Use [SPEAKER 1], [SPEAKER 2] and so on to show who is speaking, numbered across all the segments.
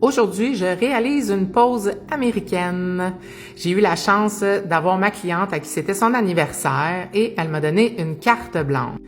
[SPEAKER 1] Aujourd'hui, je réalise une pause américaine. J'ai eu la chance d'avoir ma cliente à qui c'était son anniversaire et elle m'a donné une carte blanche,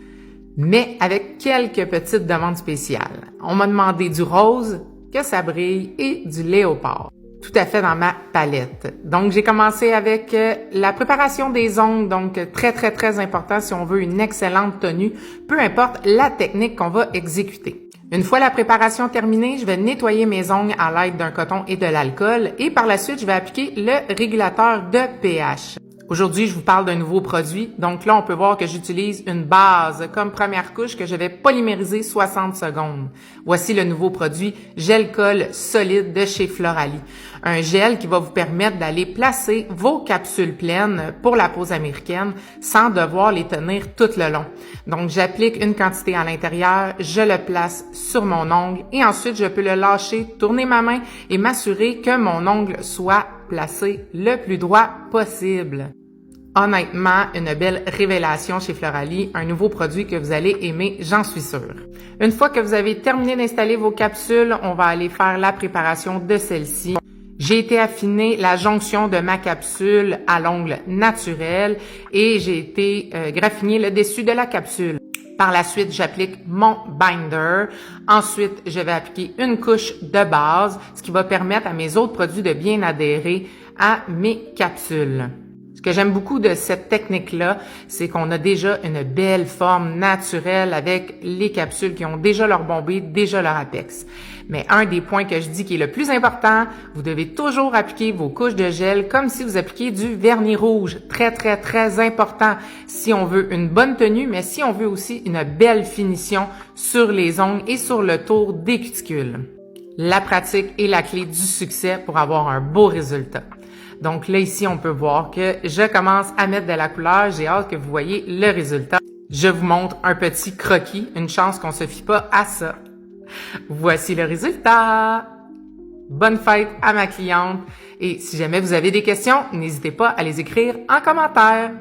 [SPEAKER 1] mais avec quelques petites demandes spéciales. On m'a demandé du rose, que ça brille, et du léopard. Tout à fait dans ma palette. Donc, j'ai commencé avec la préparation des ongles, donc très important si on veut une excellente tenue, peu importe la technique qu'on va exécuter. Une fois la préparation terminée, je vais nettoyer mes ongles à l'aide d'un coton et de l'alcool et par la suite, je vais appliquer le régulateur de pH. Aujourd'hui, je vous parle d'un nouveau produit. Donc là, on peut voir que j'utilise une base comme première couche que je vais polymériser 60 secondes. Voici le nouveau produit Gel Colle Solide de chez Floralie. Un gel qui va vous permettre d'aller placer vos capsules pleines pour la pose américaine sans devoir les tenir tout le long. Donc, j'applique une quantité à l'intérieur, je le place sur mon ongle et ensuite, je peux le lâcher, tourner ma main et m'assurer que mon ongle soit placé le plus droit possible. Honnêtement, une belle révélation chez Floralie, un nouveau produit que vous allez aimer, j'en suis sûre. Une fois que vous avez terminé d'installer vos capsules, on va aller faire la préparation de celle-ci. J'ai été affiner la jonction de ma capsule à l'ongle naturel et j'ai été graffiner le dessus de la capsule. Par la suite, j'applique mon binder. Ensuite, je vais appliquer une couche de base, ce qui va permettre à mes autres produits de bien adhérer à mes capsules. Ce que j'aime beaucoup de cette technique-là, c'est qu'on a déjà une belle forme naturelle avec les capsules qui ont déjà leur bombée, déjà leur apex. Mais un des points que je dis qui est le plus important, vous devez toujours appliquer vos couches de gel comme si vous appliquiez du vernis rouge. Très important si on veut une bonne tenue, mais si on veut aussi une belle finition sur les ongles et sur le tour des cuticules. La pratique est la clé du succès pour avoir un beau résultat. Donc là, ici, on peut voir que je commence à mettre de la couleur. J'ai hâte que vous voyez le résultat. Je vous montre un petit croquis. Une chance qu'on se fie pas à ça. Voici le résultat. Bonne fête à ma cliente. Et si jamais vous avez des questions, n'hésitez pas à les écrire en commentaire.